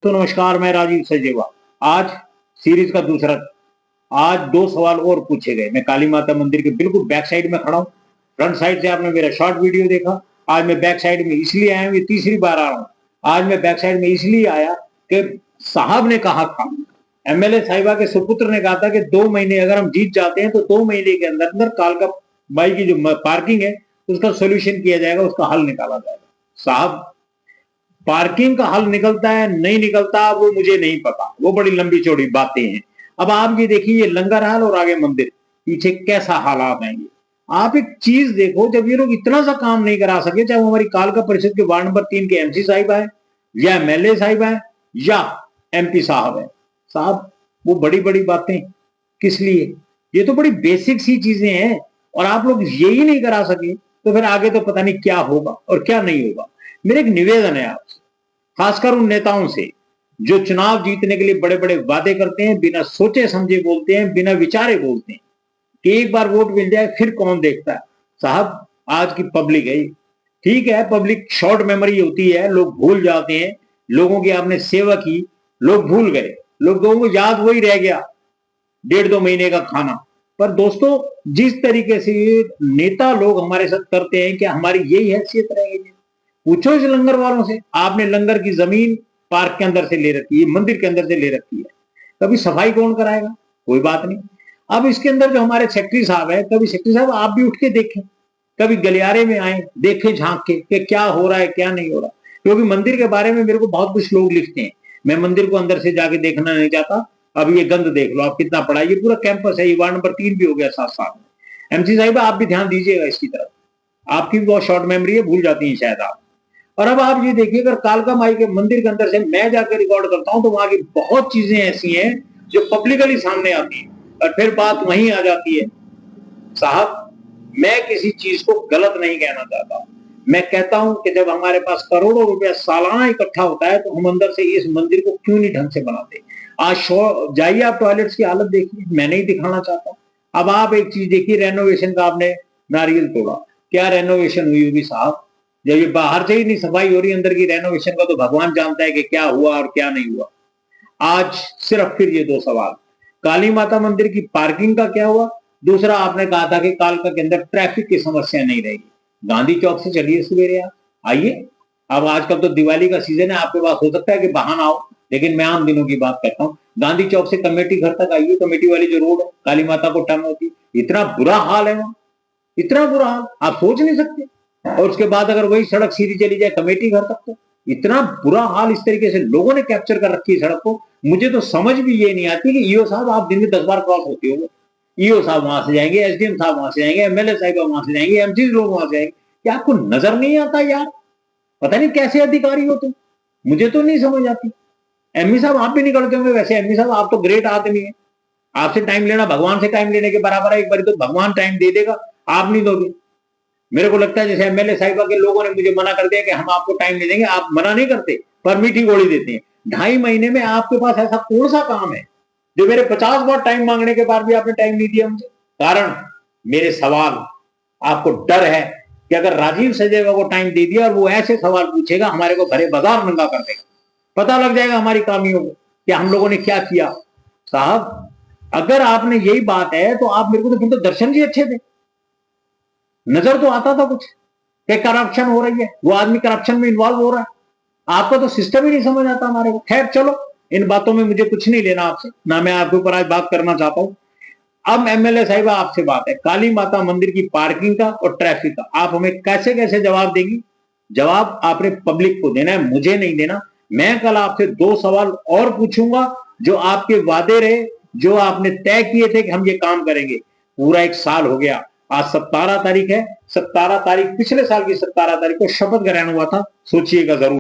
तो नमस्कार, मैं राजीव सचदेवा। आज सीरीज का दूसरा, आज दो सवाल और पूछे गए। मैं काली माता मंदिर के बिल्कुल बैक साइड में खड़ा हूँ। फ्रंट साइड से आपने मेरा शॉर्ट वीडियो देखा। आज मैं बैक साइड में इसलिए आया हूँ, ये तीसरी बार आ रहा हूँ। आज मैं बैक साइड में इसलिए आया कि साहब ने कहा था, एमएलए साहिबा के सुपुत्र ने कहा था कि 2 महीने अगर हम जीत जाते हैं तो 2 महीने के अंदर अंदर कालका बाई की जो पार्किंग है उसका सोल्यूशन किया जाएगा, उसका हल निकाला जाएगा। साहब, पार्किंग का हल निकलता है नहीं निकलता वो मुझे नहीं पता, वो बड़ी लंबी चौड़ी बातें हैं। अब आप ये देखिए, ये लंगर हाल और आगे मंदिर, पीछे कैसा हालात हैं ये। आप एक चीज देखो, जब ये लोग इतना सा काम नहीं करा सके, चाहे वो हमारी कालका परिषद के वार्ड नंबर 3 के एमसी साहिब है या एमएलए साहिब है या एमपी साहब है, साहब वो बड़ी बड़ी बातें किस लिए? ये तो बड़ी बेसिक सी चीजें हैं और आप लोग यही नहीं करा सके तो फिर आगे तो पता नहीं क्या होगा और क्या नहीं होगा। मेरा एक निवेदन है आपसे, खासकर उन नेताओं से जो चुनाव जीतने के लिए बड़े बड़े वादे करते हैं, बिना सोचे समझे बोलते हैं, बिना विचारे बोलते हैं कि एक बार वोट मिल जाए फिर कौन देखता है। साहब, आज की पब्लिक है, ठीक है, पब्लिक शॉर्ट मेमोरी होती है, लोग भूल जाते हैं। लोगों की आपने सेवा की, लोग भूल गए, लोगों को याद वही रह गया 1.5-2 महीने का खाना। पर दोस्तों, जिस तरीके से नेता लोग हमारे साथ करते हैं, क्या हमारी यही हैसियत रहेगी? पूछो इस लंगर वालों से। आपने लंगर की जमीन पार्क के अंदर से ले रखी है, मंदिर के अंदर से ले रखी है, कभी सफाई कौन कराएगा? कोई बात नहीं। अब इसके अंदर जो हमारे सेक्रेटरी साहब है, कभी सेक्रेटरी साहब आप भी उठ के देखें, कभी गलियारे में आए, देखें झांक के कि क्या हो रहा है क्या नहीं हो रहा। क्योंकि मंदिर के बारे में मेरे को बहुत कुछ लोग लिखते हैं, मैं मंदिर को अंदर से जाके देखना नहीं चाहता। अब ये गंद देख लो आप कितना पड़ा, ये पूरा कैंपस है, ये वार्ड नंबर 3 भी हो गया साथ साथ में। एमसी साहिब आप भी ध्यान दीजिएगा इसकी तरफ, आपकी भी बहुत शॉर्ट मेमोरी है, भूल जाती है शायद आप। और अब आप ये देखिए, अगर कालका माई के मंदिर के अंदर से मैं जाकर रिकॉर्ड करता हूं तो वहां की बहुत चीजें ऐसी हैं जो पब्लिकली सामने आती है और फिर बात वहीं आ जाती है। साहब, मैं किसी चीज को गलत नहीं कहना चाहता, मैं कहता हूं कि जब हमारे पास करोड़ों रुपया सालाना इकट्ठा होता है तो हम अंदर से इस मंदिर को क्यों नहीं ढंग से बनाते। आज जाइए आप टॉयलेट्स की हालत देखिए, मैं नहीं दिखाना चाहता। अब आप एक चीज देखिए, रेनोवेशन का आपने नारियल तोड़ा, क्या रेनोवेशन हुई होगी साहब? जब ये बाहर से ही नहीं सफाई हो रही, अंदर की रेनोवेशन का तो भगवान जानता है कि क्या हुआ और क्या नहीं हुआ। आज सिर्फ फिर ये दो सवाल, काली माता मंदिर की पार्किंग का क्या हुआ? दूसरा, आपने कहा था कि कालका के अंदर ट्रैफिक की समस्या नहीं रहेगी। गांधी चौक से चलिए सवेरे आप आइए। अब आजकल तो दिवाली का सीजन है, आपके पास हो सकता है कि बहाना हो, लेकिन मैं आम दिनों की बात करता हूँ। गांधी चौक से कमेटी घर तक आइए, कमेटी वाली जो रोड है काली माता को टर्न होती, इतना बुरा हाल है वहां, इतना बुरा हाल आप सोच नहीं सकते। और उसके बाद अगर वही सड़क सीधी चली जाए कमेटी घर तक, तो इतना बुरा हाल इस तरीके से लोगों ने कैप्चर कर रखी है सड़क को। मुझे तो समझ भी ये नहीं आती कि ईओ साहब आप दिन में 10 बार क्रॉस होते हो, ईओ साहब वहां से जाएंगे, एसडीएम साहब वहां से जाएंगे, एमएलए साहब वहां से जाएंगे, एमसी लोग वहां से जाएंगे, क्या आपको नजर नहीं आता यार? पता नहीं कैसे अधिकारी हो तुम, मुझे तो नहीं समझ आती। एमई साहब आप भी निकलते होंगे, वैसे एमई साहब आप तो ग्रेट आदमी है, आपसे टाइम लेना भगवान से टाइम लेने के बराबर है। एक बार तो भगवान टाइम दे देगा, आप नहीं दोगे। मेरे को लगता है जैसे एमएलए साहिबा के लोगों ने मुझे मना कर दिया कि हम आपको टाइम नहीं देंगे, आप मना नहीं करते पर मीठी गोली देते हैं। 2.5 महीने में आपके पास ऐसा कौन सा काम है जो मेरे 50 बार टाइम मांगने के बाद भी आपने टाइम नहीं दिया मुझे? कारण मेरे सवाल, आपको डर है कि अगर राजीव सचदेवा को टाइम दे दिया और वो ऐसे सवाल पूछेगा, हमारे को भरे बाजार नंगा कर देगा, पता लग जाएगा हमारी कामियों को कि हम लोगों ने क्या किया। साहब, अगर आपने यही बात है तो आप मेरे को तो फिर तो दर्शन जी अच्छे थे, नजर तो आता था कुछ कि करप्शन हो रही है, वो आदमी करप्शन में इन्वॉल्व हो रहा है। आपका तो सिस्टम ही नहीं समझ आता हमारे को। खैर चलो, इन बातों में मुझे कुछ नहीं लेना आपसे, ना मैं आपके ऊपर आज बात करना चाहता हूं। अब एमएलए साहिबा आपसे बात है काली माता मंदिर की पार्किंग का और ट्रैफिक का, आप हमें कैसे कैसे जवाब देंगी? जवाब आपने पब्लिक को देना है, मुझे नहीं देना। मैं कल आपसे 2 सवाल और पूछूंगा जो आपके वादे रहे, जो आपने तय किए थे कि हम ये काम करेंगे। पूरा 1 साल हो गया, आज 17 तारीख है, 17 तारीख पिछले साल की 17 तारीख को शपथ ग्रहण हुआ था, सोचिएगा जरूर।